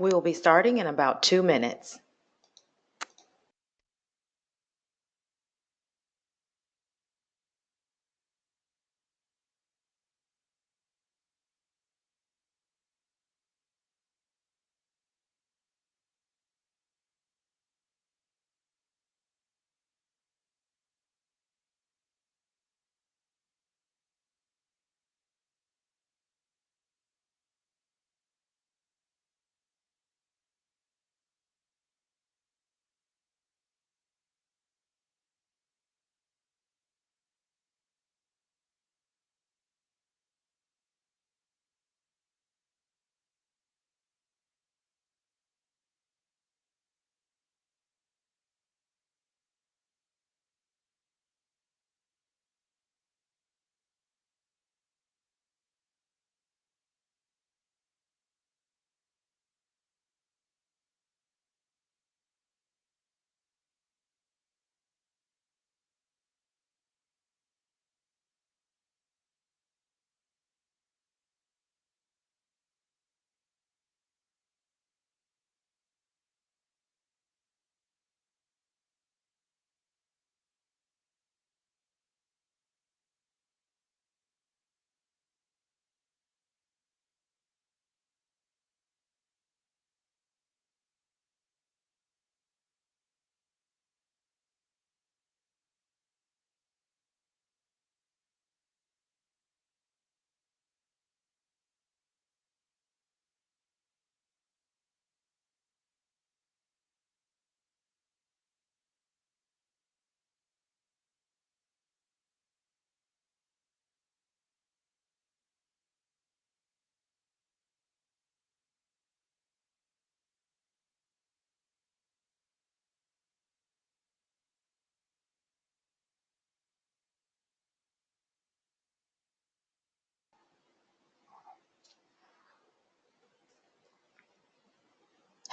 We will be starting in about 2 minutes.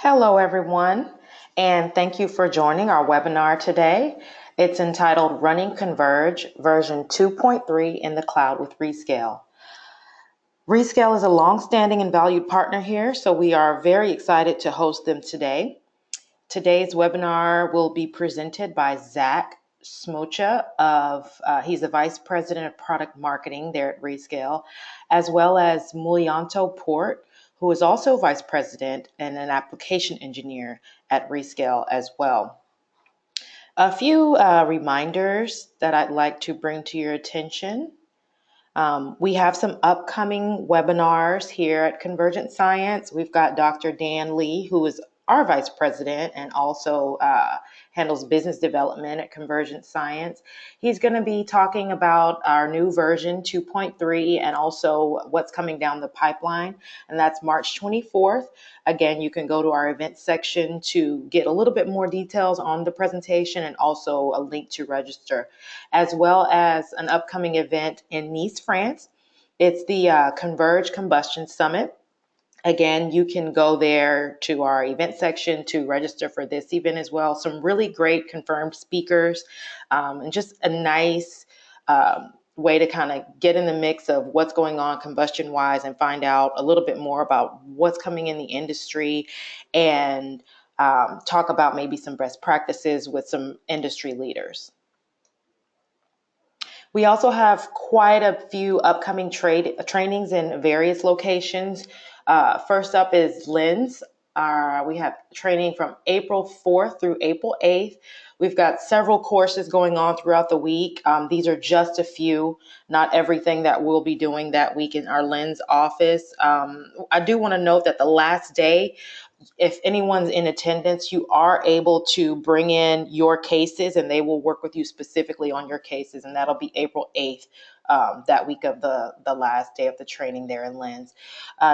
Hello, everyone, and thank you for joining our webinar today. It's entitled Running Converge version 2.3 in the Cloud with Rescale. Rescale is a long-standing and valued partner here, so we are very excited to host them today. Today's webinar will be presented by Zach Smocha he's the Vice President of Product Marketing there at Rescale, as well as Mulyanto Port, who is also Vice President and an Application Engineer at Rescale as well. A few reminders that I'd like to bring to your attention. We have some upcoming webinars here at Convergent Science. We've got Dr. Dan Lee, who is our Vice President and also handles business development at Convergent Science. He's going to be talking about our new version 2.3 and also what's coming down the pipeline, and that's March 24th. Again, you can go to our events section to get a little bit more details on the presentation and also a link to register, as well as an upcoming event in Nice, France. It's the Converge Combustion Summit. Again, you can go there to our event section to register for this event as well. Some really great confirmed speakers and just a nice way to kind of get in the mix of what's going on combustion wise and find out a little bit more about what's coming in the industry and talk about maybe some best practices with some industry leaders. We also have quite a few upcoming trainings in various locations. First up is Lens. We have training from April 4th through April 8th. We've got several courses going on throughout the week. These are just a few, not everything that we'll be doing that week in our Lens office. I do want to note that the last day, if anyone's in attendance, you are able to bring in your cases and they will work with you specifically on your cases. And that'll be April 8th, that week of the last day of the training there in Lens.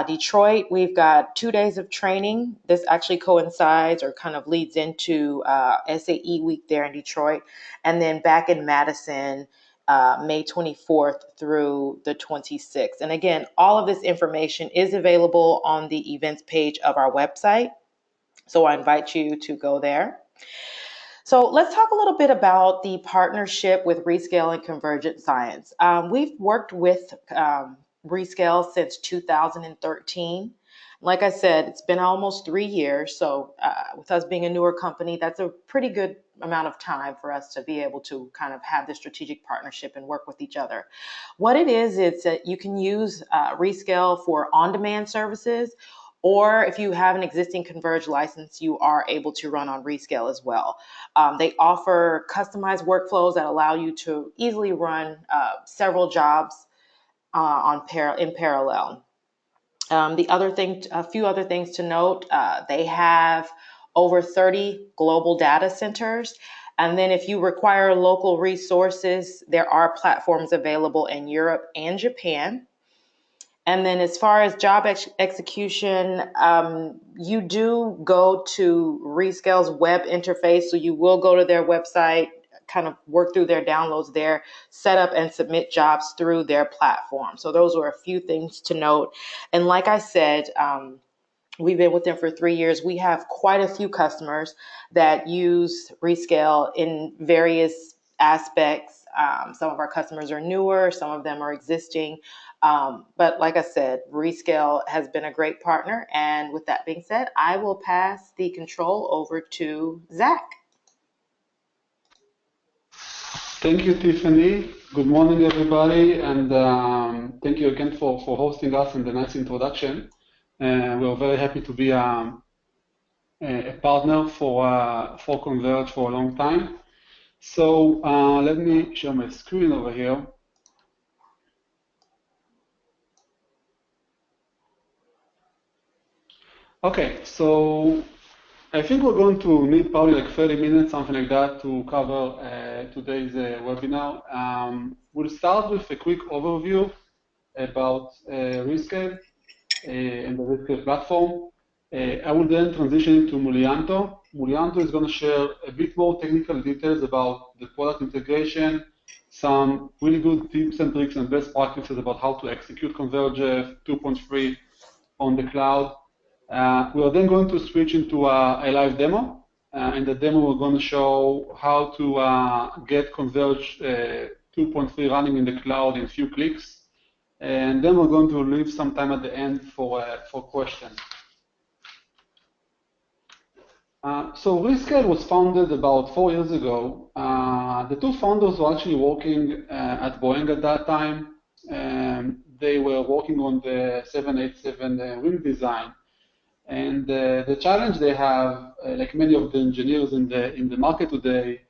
Detroit, we've got 2 days of training. This actually coincides or kind of leads into SAE week there in Detroit. And then back in Madison, May 24th through the 26th. And again, all of this information is available on the events page of our website. So I invite you to go there. So let's talk a little bit about the partnership with Rescale and Convergent Science. We've worked with Rescale since 2013. Like I said, it's been almost 3 years. So with us being a newer company, that's a pretty good amount of time for us to be able to kind of have this strategic partnership and work with each other. What it is, it's that you can use Rescale for on-demand services, or if you have an existing Converge license, you are able to run on Rescale as well. They offer customized workflows that allow you to easily run several jobs in parallel. A few other things to note, they have over 30 global data centers. And then if you require local resources, there are platforms available in Europe and Japan. And then as far as job execution, you do go to Rescale's web interface. So you will go to their website, kind of work through their downloads there, set up and submit jobs through their platform. So those were a few things to note. And like I said, we've been with them for 3 years. We have quite a few customers that use Rescale in various aspects. Some of our customers are newer, some of them are existing. But like I said, Rescale has been a great partner. And with that being said, I will pass the control over to Zach. Thank you, Tiffany. Good morning, everybody, and thank you again for hosting us and the nice introduction. We're very happy to be a partner for CONVERGE for a long time. So let me share my screen over here. Okay, so I think we're going to need probably like 30 minutes, something like that, to cover today's webinar. We'll start with a quick overview about Rescale and the Rescale platform. I will then transition into Mulyanto. Mulyanto is going to share a bit more technical details about the product integration, some really good tips and tricks and best practices about how to execute CONVERGE 2.3 on the cloud. We are then going to switch into a live demo. In the demo, we're going to show how to get CONVERGE 2.3 running in the cloud in a few clicks. And then we're going to leave some time at the end for questions. So Rescale was founded about 4 years ago. The two founders were actually working at Boeing at that time. They were working on the 787 wing design. And the challenge they have, like many of the engineers in the market today,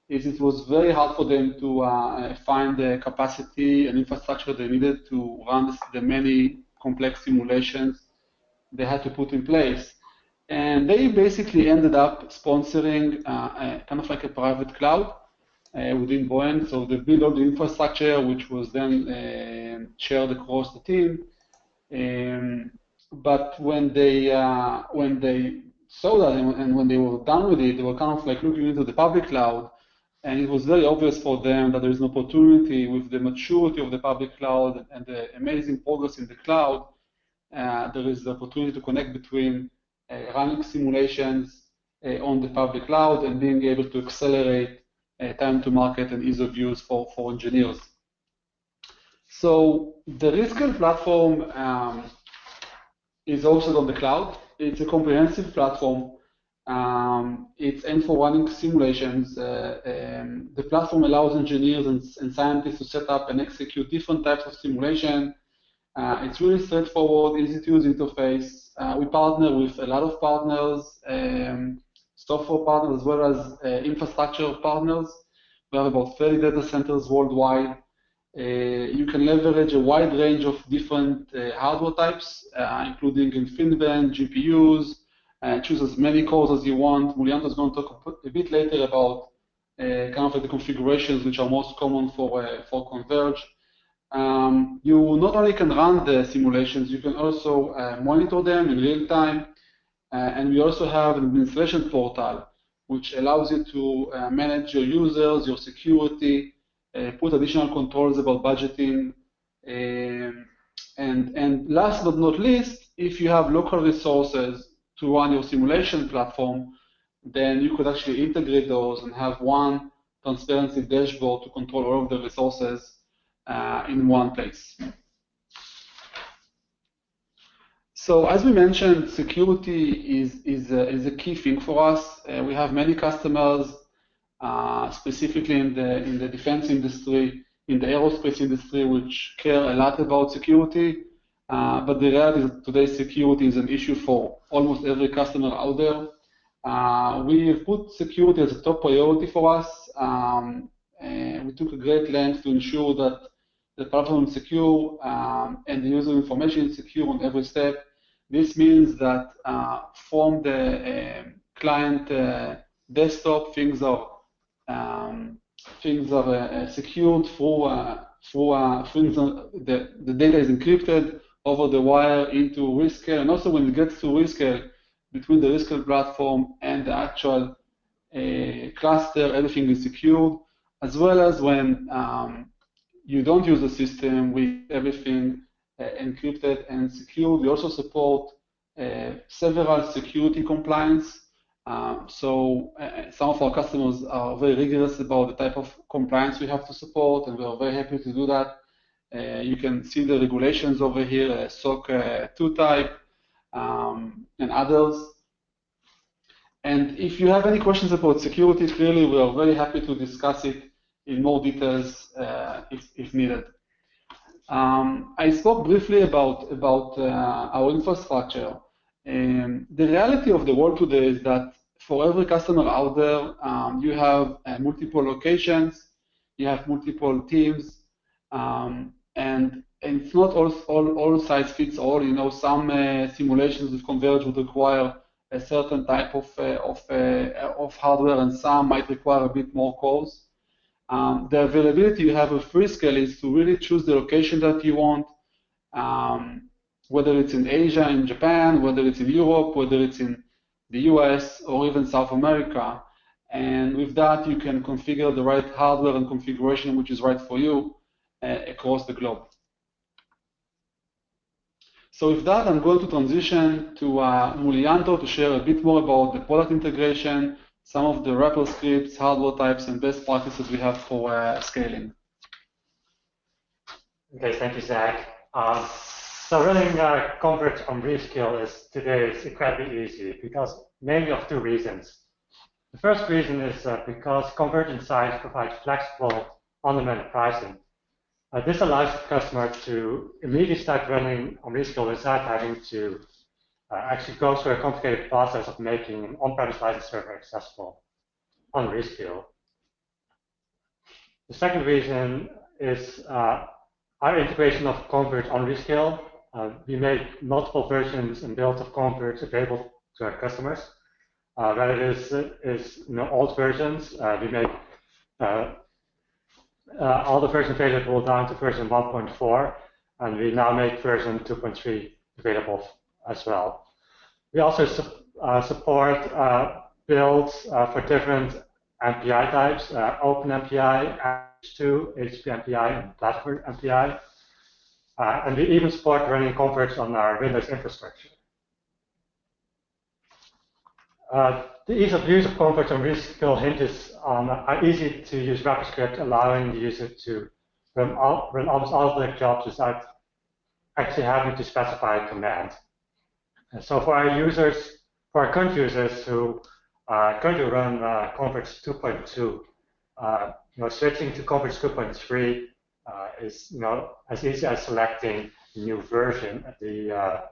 is it was very hard for them to find the capacity and infrastructure they needed to run the many complex simulations they had to put in place. And they basically ended up sponsoring kind of like a private cloud within Boeing. So they built all the infrastructure, which was then shared across the team. But when they saw that and when they were done with it, they were kind of like looking into the public cloud, and it was very obvious for them that there is an opportunity with the maturity of the public cloud and the amazing progress in the cloud. There is the opportunity to connect between running simulations on the public cloud and being able to accelerate time to market and ease of use for engineers. So the Rescale platform is hosted on the cloud. It's a comprehensive platform. It's aimed for running simulations. The platform allows engineers and scientists to set up and execute different types of simulation. It's really straightforward, easy to use interface. We partner with a lot of partners, software partners, as well as infrastructure partners. We have about 30 data centers worldwide. You can leverage a wide range of different hardware types, including InfiniBand, GPUs, choose as many cores as you want. Mulyanto is going to talk a bit later about kind of like the configurations which are most common for CONVERGE. You not only can run the simulations, you can also monitor them in real time. And we also have an administration portal, which allows you to manage your users, your security, put additional controls about budgeting. And last but not least, if you have local resources to run your simulation platform, then you could actually integrate those and have one transparency dashboard to control all of the resources in one place. So as we mentioned, security is a key thing for us. We have many customers, specifically in the defense industry, in the aerospace industry, which care a lot about security. But the reality is that today security is an issue for almost every customer out there. We have put security as a top priority for us. We took a great length to ensure that the platform is secure and the user information is secure on every step. This means that from the client desktop, things are secured through the data is encrypted over the wire into Rescale, and also when it gets to Rescale, between the Rescale platform and the actual cluster, everything is secured, as well as when you don't use the system with everything encrypted and secured. We also support several security compliance. So some of our customers are very rigorous about the type of compliance we have to support, and we are very happy to do that. You can see the regulations over here, SOC 2 type, and others. And if you have any questions about security, clearly we are very happy to discuss it in more details if needed. I spoke briefly about our infrastructure. The reality of the world today is that for every customer out there, you have multiple locations, you have multiple teams, and it's not all size fits all. You know, some simulations with Converge would require a certain type of hardware, and some might require a bit more cores. The availability you have with Rescale is to really choose the location that you want, whether it's in Asia, in Japan, whether it's in Europe, whether it's in the US, or even South America. And with that, you can configure the right hardware and configuration which is right for you across the globe. So with that, I'm going to transition to Mulyanto to share a bit more about the product integration, some of the wrapper scripts, hardware types, and best practices we have for scaling. Okay, thank you, Zach. So running Converge on Rescale today is incredibly easy because mainly of two reasons. The first reason is because Converge Insights provides flexible on-demand pricing. This allows the customer to immediately start running on Rescale without having to actually go through a complicated process of making an on-premise license server accessible on Rescale. The second reason is our integration of Converge on Rescale. We make multiple versions and builds of Converge available to our customers. Whether it is old versions, we make all the versions available down to version 1.4, and we now make version 2.3 available as well. We also support builds for different MPI types, Open MPI, H2, HTTP MPI, and Platform MPI. And we even support running Converge on our Windows infrastructure. The ease of use of Converge on Rescale hinges on our easy-to-use wrapper script, allowing the user to run almost all of their jobs without actually having to specify a command. And so for our users, for our current users who currently run Converge 2.2, switching to Converge 2.3 is as easy as selecting a new version. The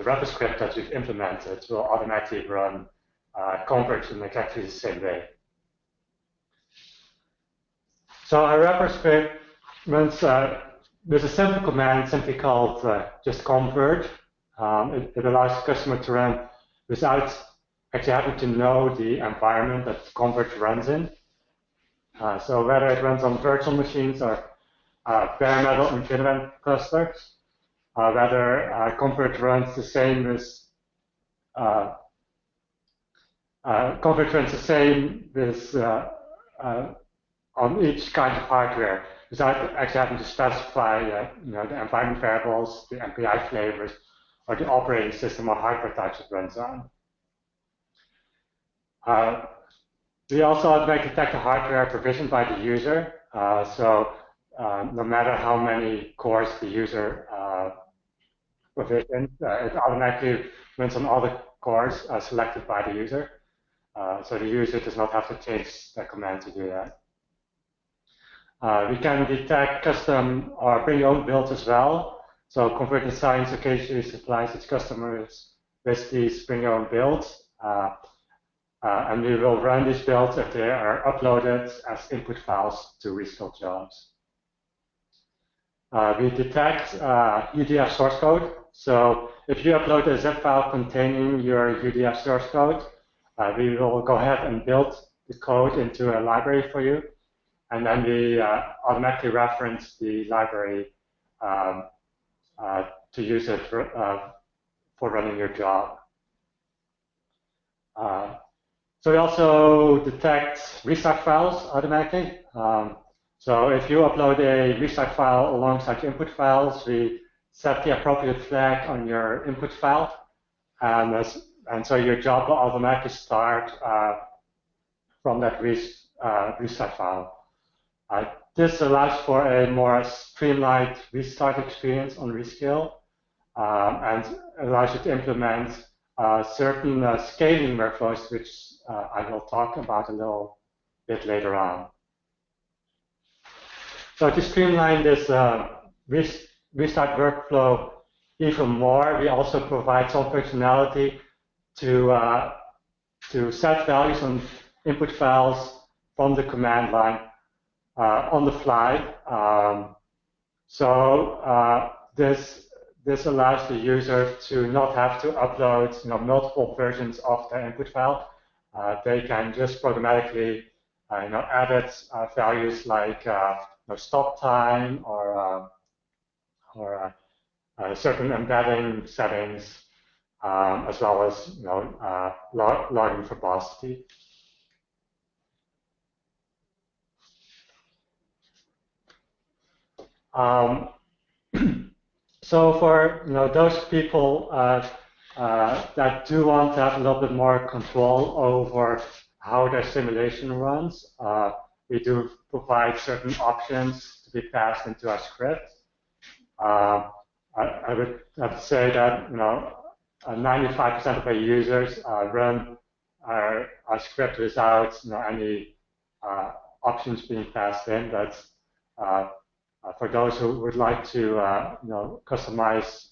wrapper script that we've implemented will automatically run Converge in exactly the same way. So our wrapper script runs with a simple command simply called just converge. It allows the customer to run without actually having to know the environment that Converge runs in. So whether it runs on virtual machines or bare metal InfiniBand clusters, whether Converge runs the same as on each kind of hardware without actually having to specify the environment variables, the MPI flavors, or the operating system or hardware types it runs on. We also automatically detect the hardware provisioned by the user. So no matter how many cores the user provisions. It automatically runs on all the cores selected by the user. So the user does not have to change the command to do that. We can detect custom or bring your own builds as well. So Convergent Science occasionally supplies its customers with these bring your own builds. And we will run these builds if they are uploaded as input files to Rescale jobs. We detect UDF source code. So if you upload a zip file containing your UDF source code, we will go ahead and build the code into a library for you. And then we automatically reference the library to use it for running your job. So we also detect restart files automatically. So if you upload a restart file alongside your input files, we set the appropriate flag on your input file. And so your job will automatically start from that restart file. This allows for a more streamlined restart experience on Rescale and allows you to implement certain scaling workflows, which I will talk about a little bit later on. So to streamline this restart workflow even more, we also provide some functionality to set values on input files from the command line on the fly. This allows the user to not have to upload multiple versions of their input file. They can just programmatically edit values like stop time or certain embedding settings, as well as logging verbosity. So for those people that do want to have a little bit more control over how their simulation runs, we do provide certain options to be passed into our script. I would have to say that 95% of our users run our script without any options being passed in. That's for those who would like to customize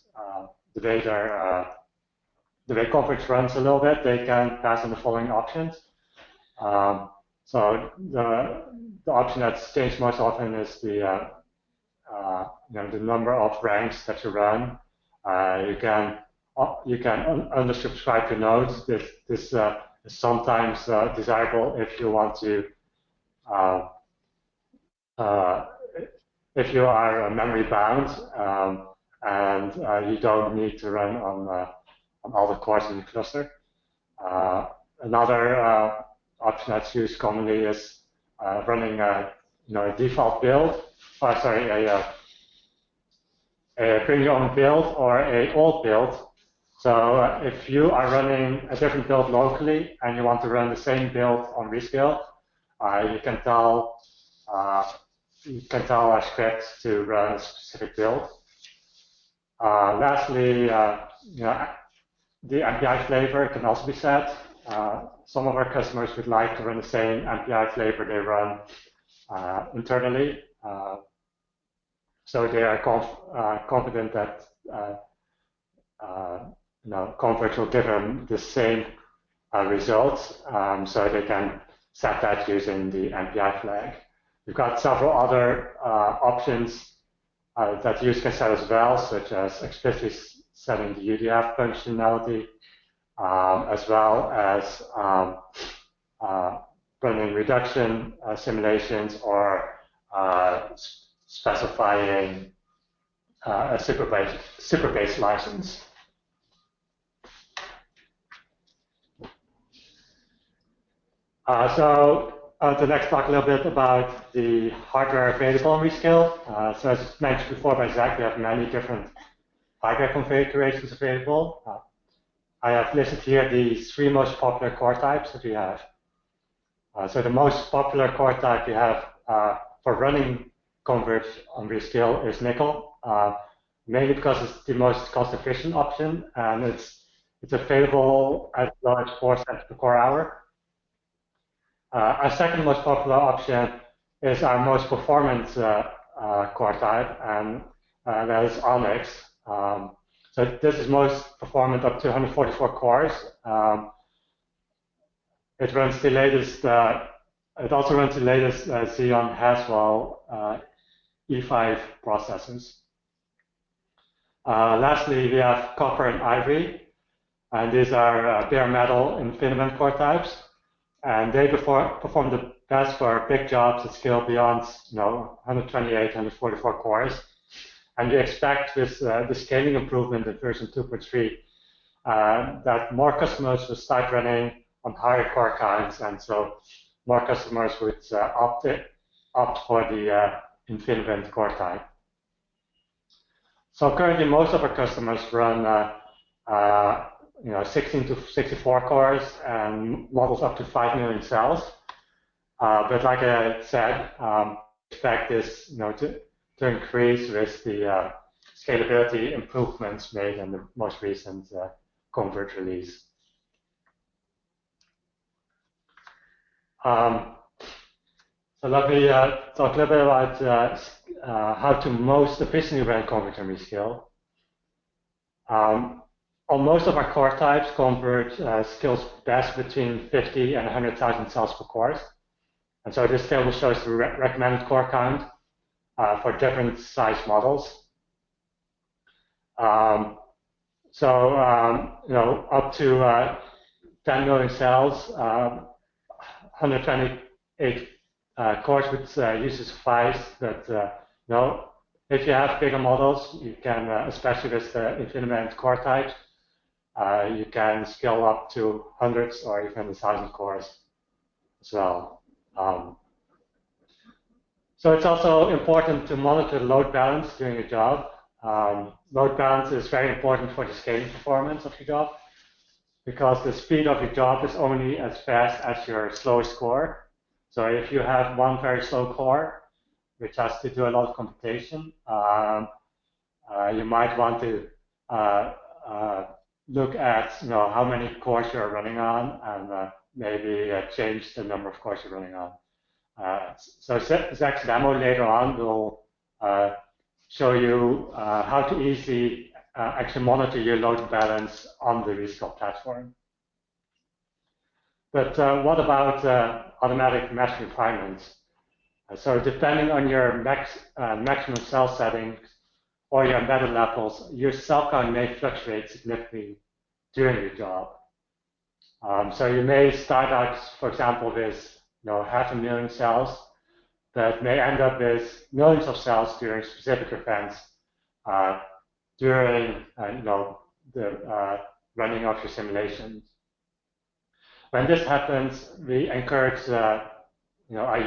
the way Converge runs a little bit, they can pass in the following options. So the option that's changed most often is the number of ranks that you run. You can unsubscribe to nodes. This is sometimes desirable if you want to if you are memory bound and you don't need to run on all the cores in the cluster. Another option that's used commonly is running a default build, a bring your own build or a old build. So if you are running a different build locally and you want to run the same build on Rescale, you can tell our script to run a specific build. Lastly, the MPI flavor can also be set. Some of our customers would like to run the same MPI flavor they run internally. So they are confident that Converge will give them the same results, so they can set that using the MPI flag. We've got several other options that users can set as well, such as explicitly setting the UDF functionality, as well as running reduction simulations or specifying a super-based license. To next talk a little bit about the hardware available on Rescale. So as mentioned before by Zach, we have many different hardware configurations available. I have listed here the 3 most popular core types that we have. So the most popular core type we have for running Converge on Rescale is nickel. mainly because it's the most cost-efficient option, and it's available at low as 4 cents per core hour. Our second most popular option is our most performant core type, and that is Onyx. So this is most performant up to 144 cores. It runs the latest. It also runs the latest Xeon Haswell E5 processors. Lastly, we have Copper and Ivory, and these are bare metal InfiniBand core types, and they perform the best for big jobs that scale beyond 128, 144 cores. And we expect with the scaling improvement in version 2.3 that more customers will start running on higher core counts, and so more customers would opt for the InfiniBand core type. So currently, most of our customers run 16 to 64 cores and models up to 5 million cells. But like I said, expect this to increase with the scalability improvements made in the most recent CONVERGE release. So let me talk a little bit about how to most efficiently run CONVERGE and Rescale. On most of our core types, CONVERGE scales best between 50 and 100,000 cells per core. And so this table shows the recommended core count for different size models. Up to 10 million cells, 128 cores would usually suffice. But if you have bigger models, you can, especially with the InfiniBand core types, you can scale up to hundreds or even 1,000 cores as well. So it's also important to monitor load balance during your job. Load balance is very important for the scaling performance of your job, because the speed of your job is only as fast as your slowest core. So if you have one very slow core, which has to do a lot of computation, you might want to look at how many cores you're running on, and maybe change the number of cores you're running on. So Zach's demo later on will show you how to easily actually monitor your load balance on the Rescale platform. But what about automatic mesh refinements? So depending on your maximum cell settings or your embedded levels, your cell count may fluctuate significantly during your job. So you may start out, for example, with 500,000 cells, but may end up with millions of cells during specific events during the running of your simulations. When this happens, we encourage our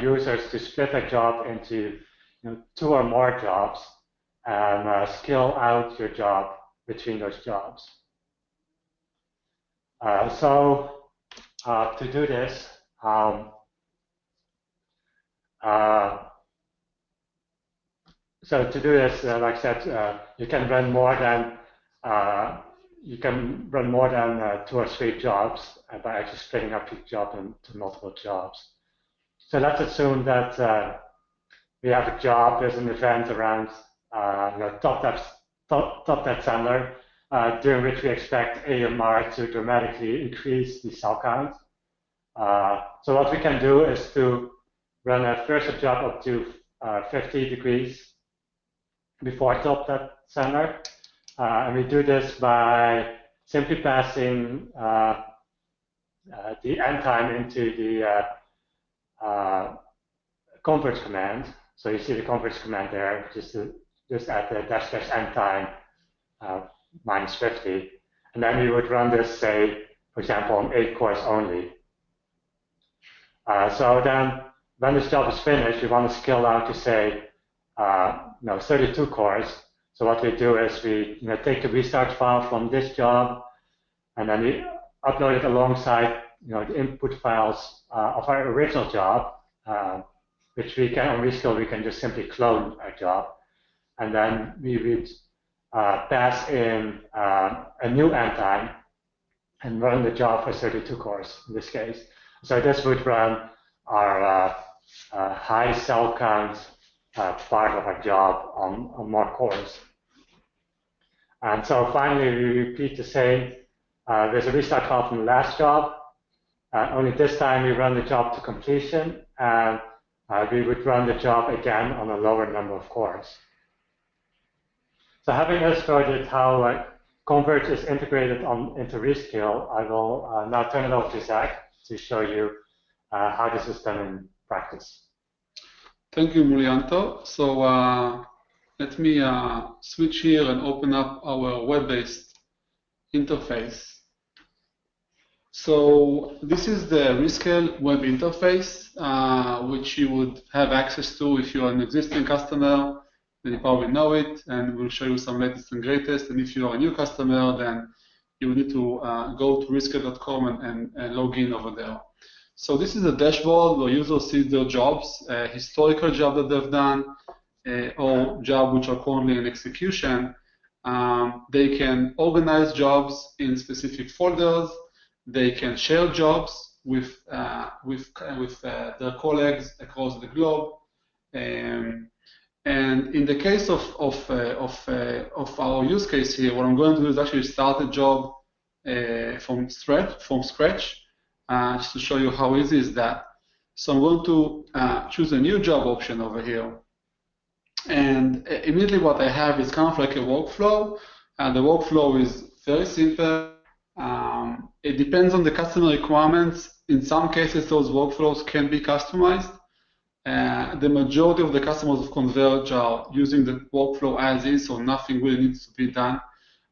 users to split their job into 2 or more jobs and scale out your job between those jobs. So to do this, like I said, you can run more than 2 or 3 jobs by actually splitting up each job into multiple jobs. So let's assume that we have a job. There's an event around top depth sender, during which we expect AMR to dramatically increase the cell count. So what we can do is to run a first job up to 50 degrees before top depth sender. And we do this by simply passing the end time into the converge command. So you see the converge command there, just at the --end time minus 50. And then we would run this, say, for example, on 8 cores only. So then when this job is finished, we want to scale out to, say, 32 cores. So what we do is we take the restart file from this job, and then we upload it alongside the input files of our original job, which we can, on Rescale, we can just simply clone our job. And then we would pass in a new end time and run the job for 32 cores in this case. So this would run our high cell count part of our job on more cores. And so finally, we repeat the same. There's a restart call from the last job. Only this time we run the job to completion, and we would run the job again on a lower number of cores. So having illustrated how CONVERGE is integrated into Rescale, I will now turn it over to Zach to show you how this is done in practice. Thank you, Mulyanto. So let me switch here and open up our web-based interface. So this is the Rescale web interface, which you would have access to if you're an existing customer. Then you probably know it, and we'll show you some latest and greatest. And if you're a new customer, then you need to go to rescale.com and log in over there. So this is a dashboard where users see their jobs, historical job that they've done, or job which are currently in execution. They can organize jobs in specific folders. They can share jobs with their colleagues across the globe. And in the case of our use case here, what I'm going to do is actually start a job from scratch, just to show you how easy is that. So I'm going to choose a new job option over here. And immediately what I have is kind of like a workflow. The workflow is very simple. It depends on the customer requirements. In some cases, those workflows can be customized. The majority of the customers of CONVERGE are using the workflow as is, so nothing really needs to be done.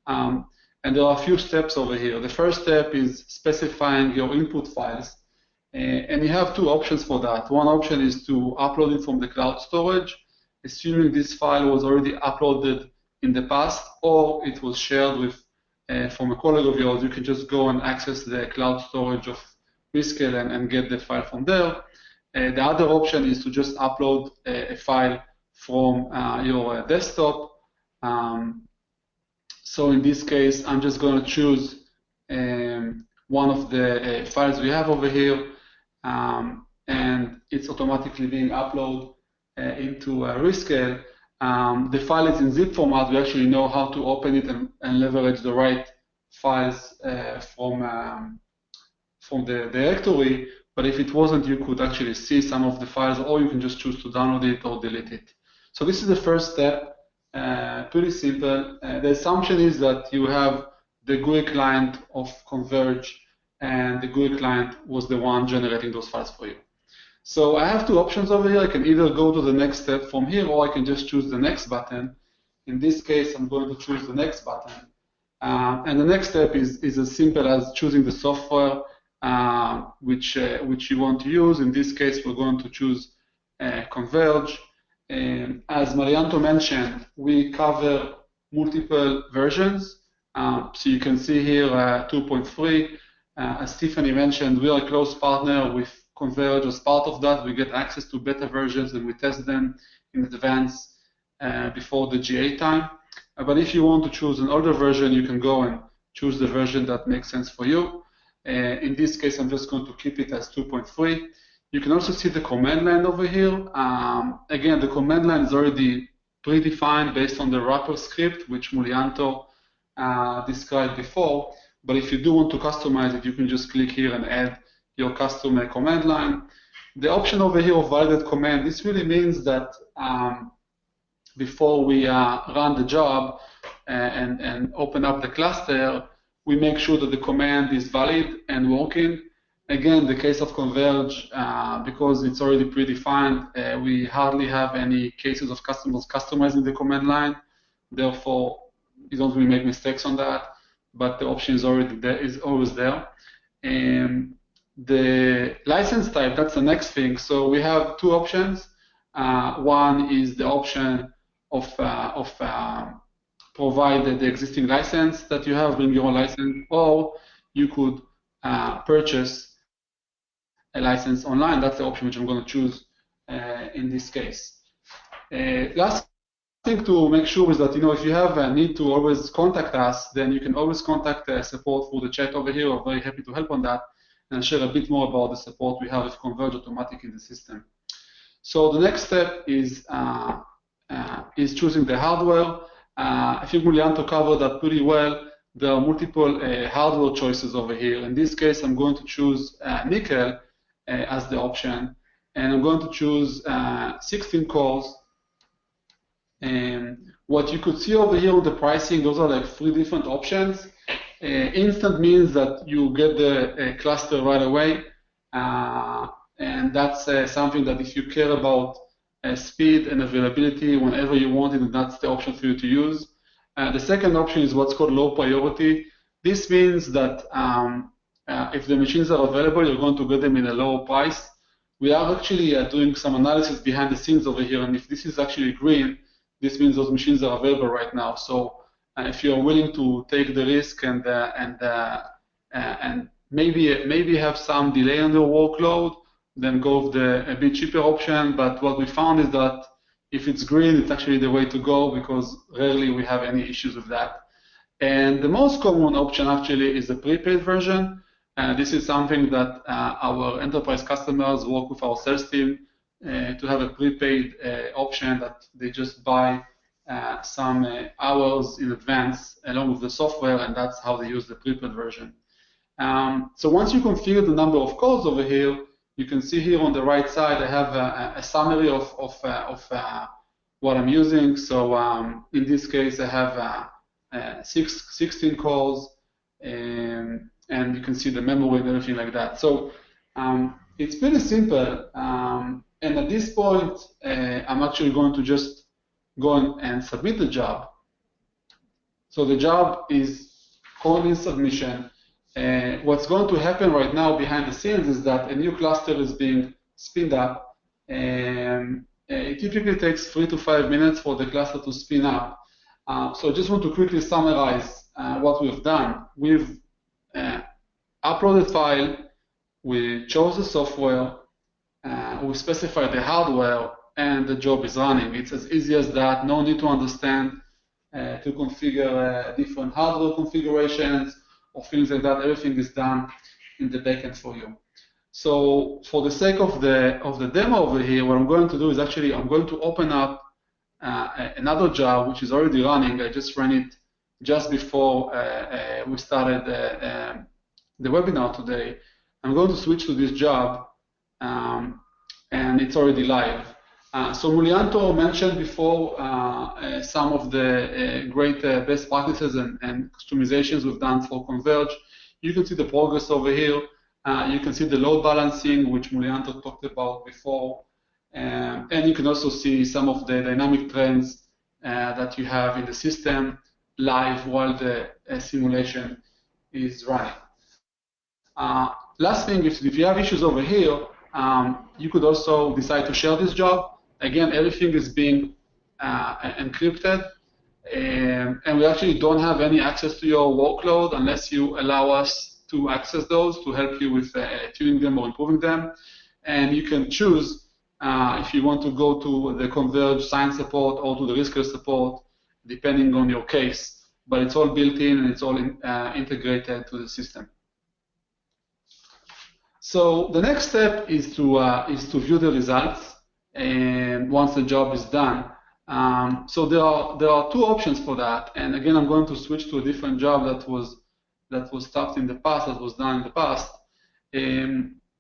And there are a few steps over here. The first step is specifying your input files. And you have two options for that. One option is to upload it from the cloud storage, assuming this file was already uploaded in the past, or it was shared with from a colleague of yours. You can just go and access the cloud storage of Rescale and get the file from there. The other option is to just upload a file from your desktop. So in this case, I'm just going to choose one of the files we have over here, and it's automatically being uploaded into Rescale. The file is in zip format. We actually know how to open it and leverage the right files from the directory. But if it wasn't, you could actually see some of the files, or you can just choose to download it or delete it. So this is the first step, pretty simple. The assumption is that you have the GUI client of CONVERGE, and the GUI client was the one generating those files for you. So I have two options over here. I can either go to the next step from here, or I can just choose the next button. In this case, I'm going to choose the next button. And the next step is as simple as choosing the software which you want to use. In this case, we're going to choose CONVERGE. As Mulyanto mentioned, we cover multiple versions. So you can see here 2.3. As Tiffany mentioned, we are a close partner with CONVERGE. As part of that, we get access to beta versions and we test them in advance before the GA time. But if you want to choose an older version, you can go and choose the version that makes sense for you. In this case, I'm just going to keep it as 2.3. You can also see the command line over here. Again, the command line is already predefined based on the wrapper script, which Mulyanto described before. But if you do want to customize it, you can just click here and add your custom command line. The option over here of validate command, this really means that before we run the job and open up the cluster, we make sure that the command is valid and working. Again, the case of CONVERGE, because it's already predefined, we hardly have any cases of customers customizing the command line. Therefore, you don't really make mistakes on that, but the option is already there, is always there. And the license type, that's the next thing. So we have two options. One is the option of provide the existing license that you have, bring your own license, or you could purchase a license online. That's the option which I'm going to choose in this case. Lastly, thing to make sure is that, if you have a need to always contact us, then you can always contact support through the chat over here. We're very happy to help on that and share a bit more about the support we have with CONVERGE Automatic in the system. So the next step is choosing the hardware. I think Mulianto covered that pretty well. There are multiple hardware choices over here. In this case, I'm going to choose nickel as the option, and I'm going to choose 16 cores. And what you could see over here with the pricing, those are like 3 different options. Instant means that you get the cluster right away, and that's something that if you care about speed and availability whenever you want it, that's the option for you to use. The second option is what's called low priority. This means that if the machines are available, you're going to get them in a low price. We are actually doing some analysis behind the scenes over here, and if this is actually green, this means those machines are available right now. So if you're willing to take the risk and maybe have some delay on your workload, then go with a bit cheaper option. But what we found is that if it's green, it's actually the way to go, because rarely we have any issues with that. And the most common option actually is the prepaid version. This is something that our enterprise customers work with our sales team to have a prepaid option that they just buy some hours in advance along with the software, and that's how they use the prepaid version. So once you configure the number of cores over here, you can see here on the right side, I have a summary of what I'm using. So in this case, I have 16 cores, and you can see the memory and everything like that. So it's pretty simple. And at this point, I'm actually going to just go and submit the job. So the job is currently in submission. What's going to happen right now behind the scenes is that a new cluster is being spinned up, and it typically takes 3 to 5 minutes for the cluster to spin up. So I just want to quickly summarize what we've done. We've uploaded file, we chose the software, we specified the hardware, and the job is running. It's as easy as that. No need to understand to configure different hardware configurations or things like that. Everything is done in the backend for you. So for the sake of the demo over here, what I'm going to do is actually I'm going to open up another job which is already running. I just ran it just before we started the webinar today. I'm going to switch to this job, and it's already live. So Mulianto mentioned before some of the great best practices and customizations we've done for CONVERGE. You can see the progress over here. You can see the load balancing, which Mulianto talked about before. And you can also see some of the dynamic trends that you have in the system live while the simulation is running. Last thing, if you have issues over here, you could also decide to share this job. Again, everything is being encrypted, and we actually don't have any access to your workload unless you allow us to access those to help you with tuning them or improving them. And you can choose if you want to go to the CONVERGE science support or to the Rescale support, depending on your case. But it's all built in and it's all integrated to the system. So the next step is to view the results, and once the job is done. So there are 2 options for that. And again, I'm going to switch to a different job that was stopped in the past, that was done in the past.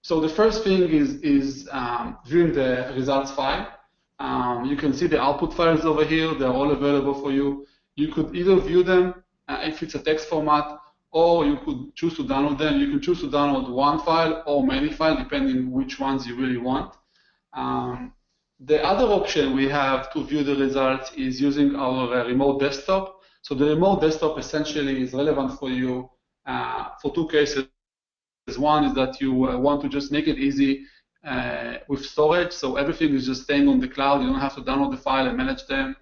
So the first thing is viewing the results file. You can see the output files over here. They're all available for you. You could either view them if it's a text format, or you could choose to download them. You can choose to download one file or many files, depending which ones you really want. The other option we have to view the results is using our remote desktop. So the remote desktop essentially is relevant for you for 2 cases. One is that you want to just make it easy with storage, so everything is just staying on the cloud. You don't have to download the file and manage them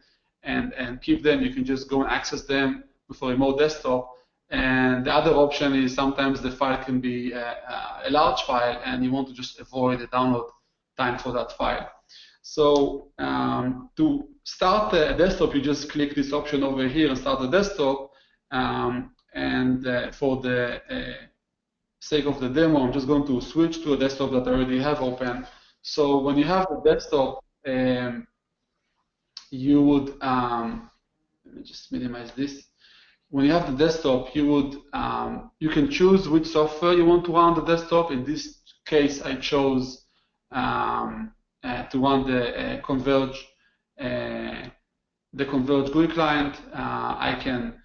and keep them. You can just go and access them with a remote desktop. And the other option is sometimes the file can be a large file and you want to just avoid the download time for that file. So to start a desktop, you just click this option over here and start a desktop. For the sake of the demo, I'm just going to switch to a desktop that I already have open. So when you have the desktop, you would, let me just minimize this. When you have the desktop, you would, you can choose which software you want to run on the desktop. In this case, I chose to run the CONVERGE GUI client. I can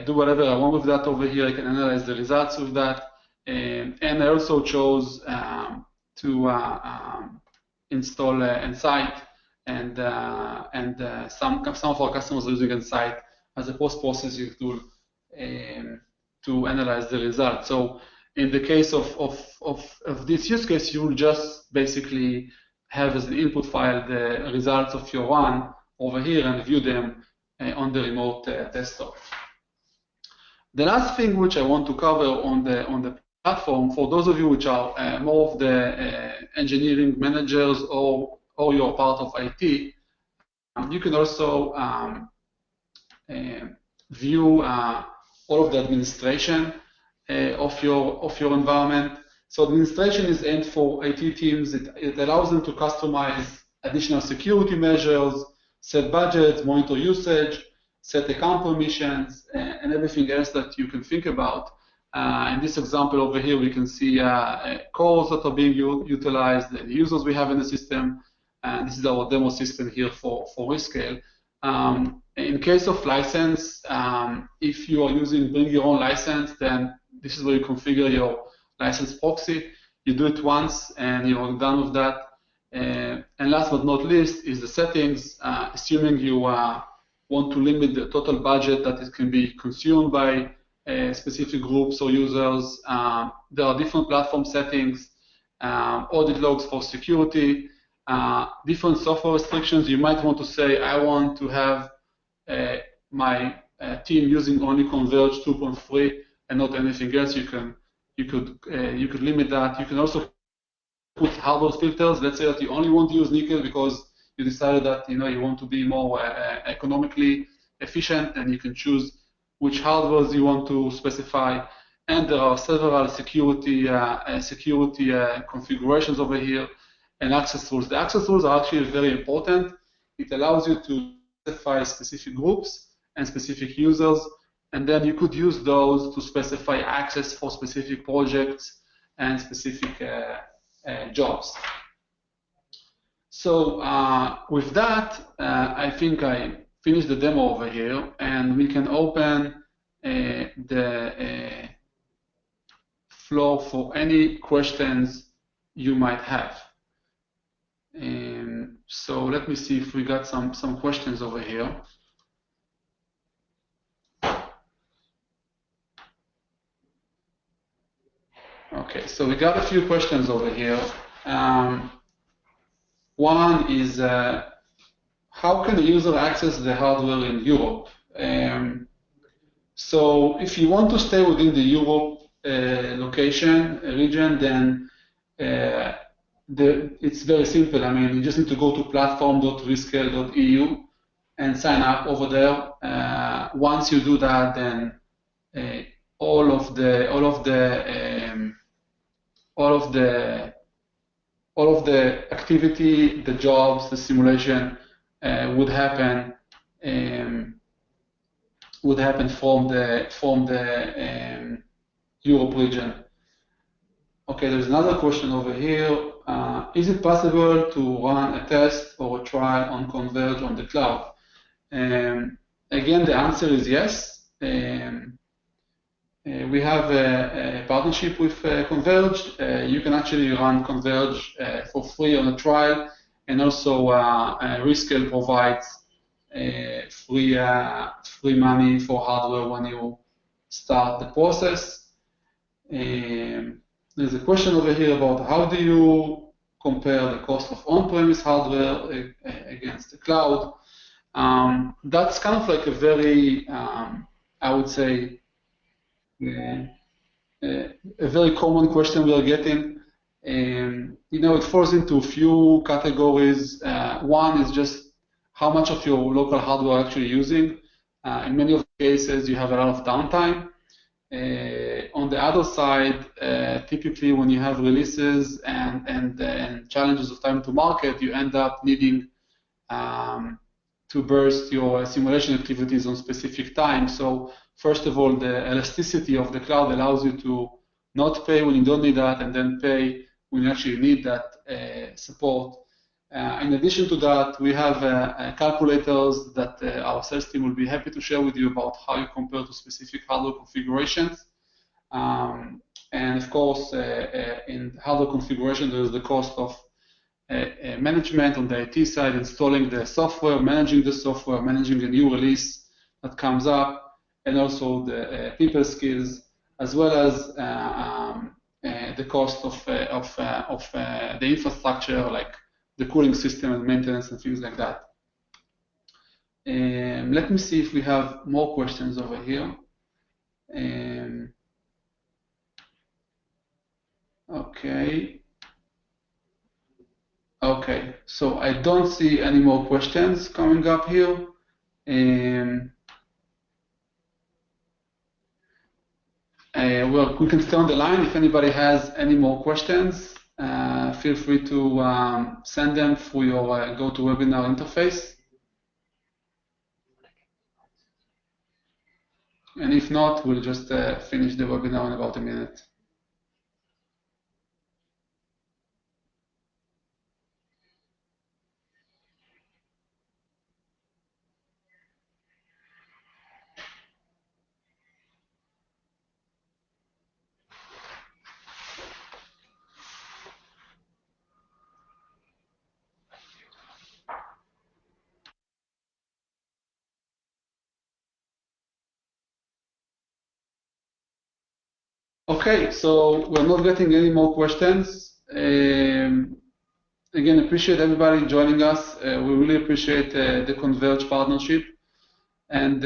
do whatever I want with that over here. I can analyze the results with that. And I also chose to install Insight, and some of our customers are using Insight as a post-processing tool to analyze the results. So in the case of this use case, you will just basically have as an input file the results of your run over here and view them on the remote desktop. The last thing which I want to cover on the platform, for those of you which are more of the engineering managers or you're part of IT, you can also view all of the administration of your environment. So administration is aimed for IT teams. It allows them to customize additional security measures, set budgets, monitor usage, set account permissions, and everything else that you can think about. In this example over here, we can see calls that are being utilized, the users we have in the system, and this is our demo system here for Rescale. In case of license, if you are using bring your own license, then this is where you configure your license proxy. You do it once and you're done with that. And last but not least is the settings. Assuming you want to limit the total budget that it can be consumed by specific groups or users, there are different platform settings, audit logs for security, different software restrictions. You might want to say, I want to have my team using only CONVERGE 2.3 and not anything else. You could limit that. You can also put hardware filters. Let's say that you only want to use nickel because you decided that you want to be more economically efficient, and you can choose which hardwares you want to specify. And there are several security configurations over here, and access rules. The access rules are actually very important. It allows you to specify specific groups and specific users, and then you could use those to specify access for specific projects and specific jobs. So with that, I think I finished the demo over here, and we can open the floor for any questions you might have. So let me see if we got some questions over here. Okay, so we got a few questions over here. One is, how can the user access the hardware in Europe? So if you want to stay within the Europe region, then it's very simple. I mean, you just need to go to platform.rescale.eu and sign up over there. Once you do that, then all of the activity, the jobs, the simulation would happen from the Europe region. Okay, there's another question over here. Is it possible to run a test or a trial on CONVERGE on the cloud? Again, the answer is yes. We have a partnership with CONVERGE. You can actually run CONVERGE for free on a trial, and also Rescale provides free money for hardware when you start the process. There's a question over here about how do you compare the cost of on-premise hardware against the cloud. That's kind of like a very, I would say, a very common question we are getting. It falls into a few categories. One is just how much of your local hardware are actually using. In many of the cases, you have a lot of downtime. On the other side, typically when you have releases and challenges of time to market, you end up needing to burst your simulation activities on specific times. So first of all, the elasticity of the cloud allows you to not pay when you don't need that and then pay when you actually need that support. In addition to that, we have calculators that our sales team will be happy to share with you about how you compare to specific hardware configurations. And of course, in hardware configuration, there is the cost of management on the IT side, installing the software, managing the software, managing a new release that comes up, and also the people skills, as well as the cost of the infrastructure, like the cooling system and maintenance and things like that. Let me see if we have more questions over here. Okay. Okay, so I don't see any more questions coming up here. Well, we can stay on the line. If anybody has any more questions, feel free to send them through your GoToWebinar interface. And if not, we'll just finish the webinar in about a minute. Okay, so we're not getting any more questions. Again, appreciate everybody joining us. We really appreciate the CONVERGE partnership. And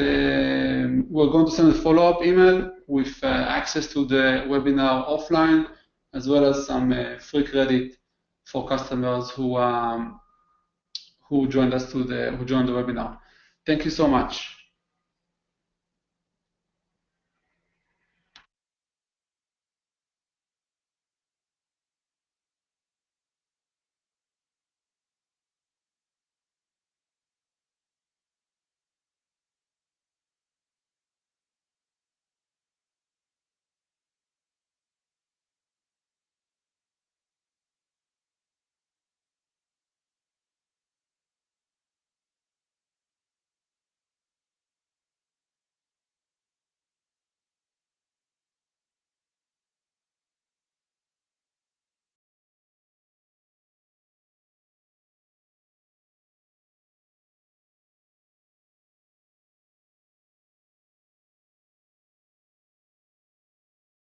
we're going to send a follow-up email with access to the webinar offline, as well as some free credit for customers who joined the webinar. Thank you so much.